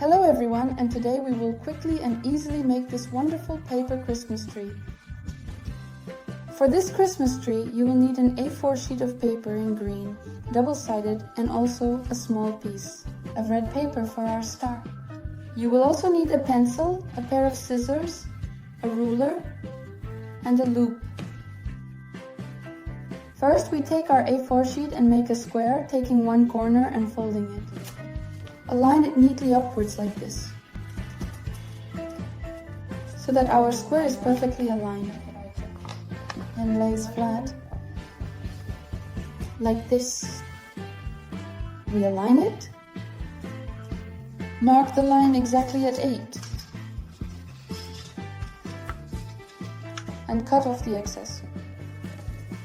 Hello everyone, and today we will quickly and easily make this wonderful paper Christmas tree. For this Christmas tree, you will need an A4 sheet of paper in green, double-sided, and also a small piece of red paper for our star. You will also need a pencil, a pair of scissors, a ruler, and a loop. First, we take our A4 sheet and make a square, taking one corner and folding it. Align it neatly upwards like this, so that our square is perfectly aligned. Then lays flat, like this. We align it. Mark the line exactly at 8. And cut off the excess.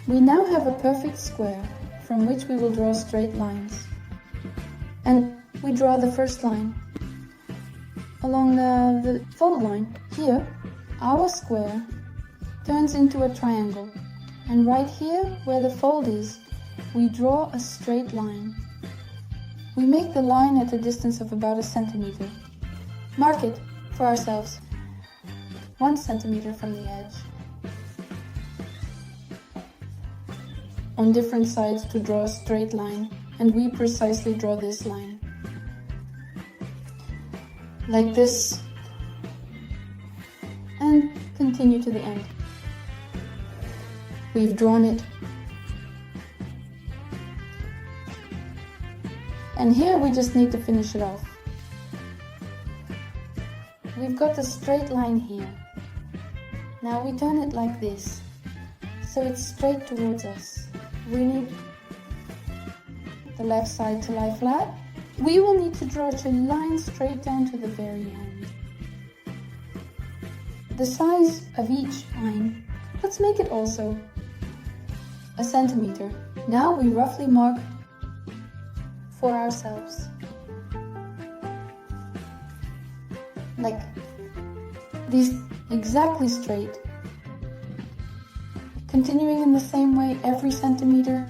We now have a perfect square from which we will draw straight lines. And we draw the first line along the fold line. Here, our square turns into a triangle. And right here, where the fold is, we draw a straight line. We make the line at a distance of about 1 centimeter. Mark it for ourselves, 1 centimeter from the edge. On different sides to draw a straight line, and we precisely draw this line. Like this, and continue to the end. We've drawn it. And here we just need to finish it off. We've got the straight line here. Now we turn it like this, so it's straight towards us. We need the left side to lie flat. We will need to draw a line straight down to the very end. The size of each line, let's make it also 1 centimeter. Now we roughly mark for ourselves, like these, exactly straight. Continuing in the same way every centimeter.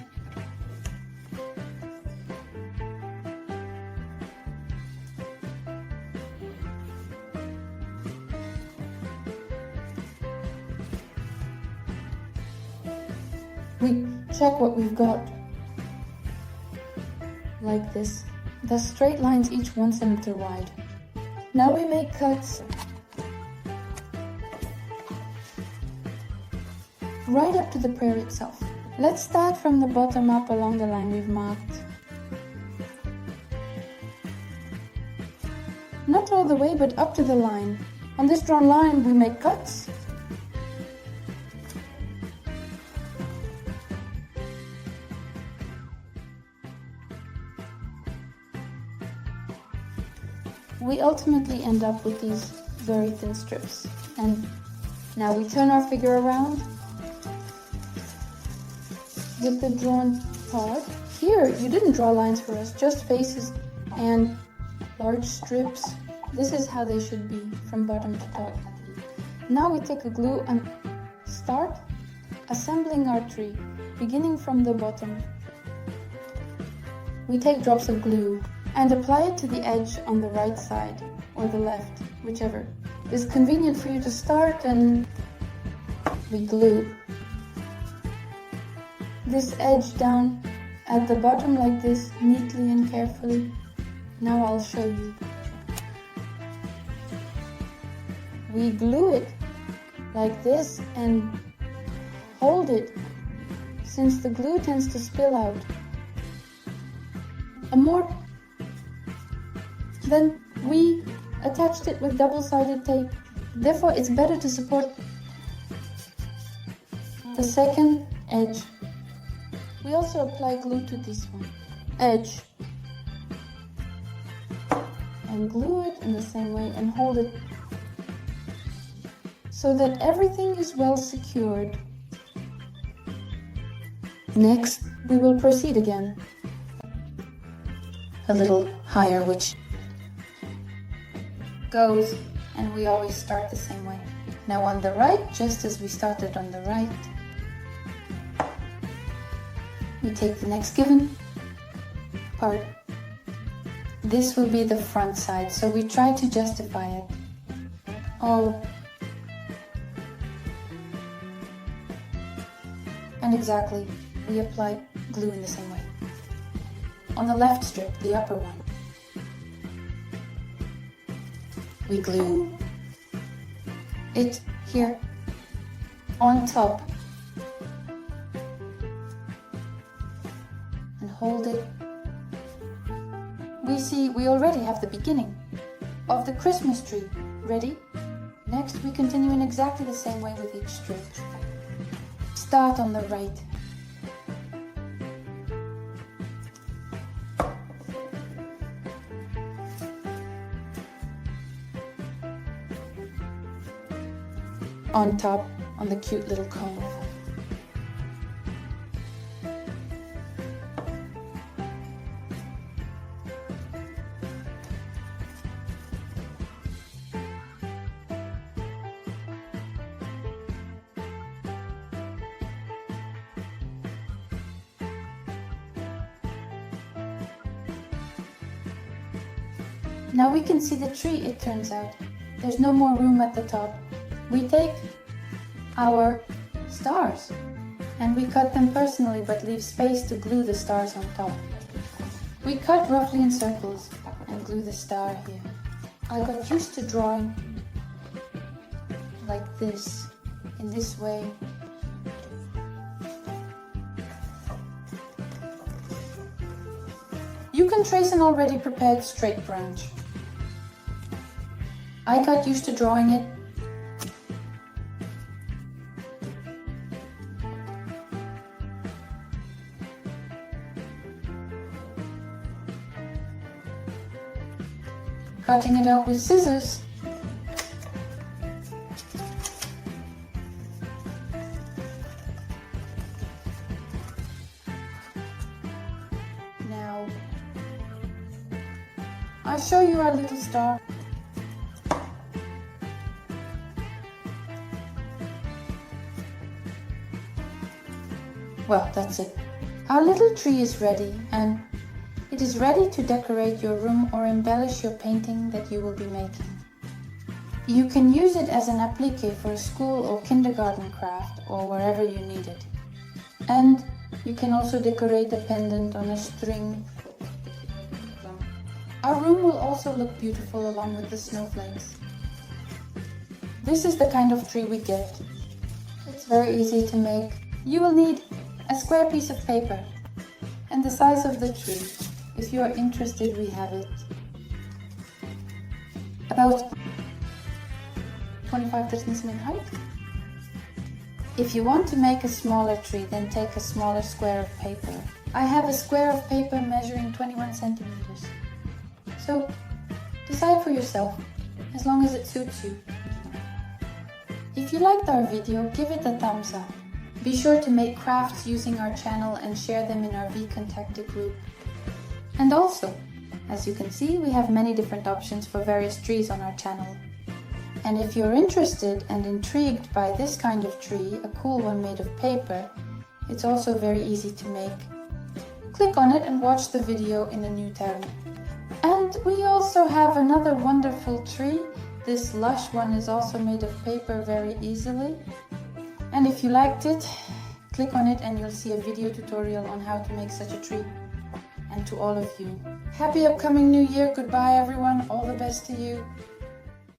We check what we've got, like this. The straight lines each 1 centimeter wide. Now we make cuts right up to the prayer itself. Let's start from the bottom up along the line we've marked. Not all the way, but up to the line. On this drawn line we make cuts. We ultimately end up with these very thin strips. And now we turn our figure around with the drawn part. Here, you didn't draw lines for us, just faces and large strips. This is how they should be, from bottom to top. Now we take a glue and start assembling our tree, beginning from the bottom. We take drops of glue and apply it to the edge on the right side, or the left, whichever is convenient for you to start, and we glue this edge down at the bottom like this, neatly and carefully. Now I'll show you. We glue it like this and hold it, since the glue tends to spill out. Then we attached it with double-sided tape. Therefore, it's better to support the second edge. We also apply glue to this one edge and glue it in the same way and hold it so that everything is well secured. Next, we will proceed again a little higher, which goes, and we always start the same way. Now on the right, just as we started on the right, we take the next given part, this will be the front side, so we try to justify it. Oh. And exactly, we apply glue in the same way. On the left strip, the upper one, we glue it here on top and hold it. We see we already have the beginning of the Christmas tree ready. Next, we continue in exactly the same way with each strip. Start on the right. On top, on the cute little cone. Now we can see the tree, it turns out. There's no more room at the top. We take our stars and we cut them personally but leave space to glue the stars on top. We cut roughly in circles and glue the star here. I got used to drawing like this, in this way. You can trace an already prepared straight branch. I got used to drawing it cutting it out with scissors. Now, I'll show you our little star. Well, that's it. Our little tree is ready, and it is ready to decorate your room or embellish your painting that you will be making. You can use it as an applique for a school or kindergarten craft or wherever you need it. And you can also decorate a pendant on a string. Our room will also look beautiful along with the snowflakes. This is the kind of tree we get. It's very easy to make. You will need a square piece of paper and the size of the tree. If you are interested, we have it about 25 cm in height. If you want to make a smaller tree, then take a smaller square of paper. I have a square of paper measuring 21 centimeters. So decide for yourself, as long as it suits you. If you liked our video, give it a thumbs up. Be sure to make crafts using our channel and share them in our V-Contacted group. And also, as you can see, we have many different options for various trees on our channel. And if you're interested and intrigued by this kind of tree, a cool one made of paper, it's also very easy to make. Click on it and watch the video in a new tab. And we also have another wonderful tree. This lush one is also made of paper very easily. And if you liked it, click on it and you'll see a video tutorial on how to make such a tree. And to all of you, happy upcoming new year. Goodbye everyone, all the best to you.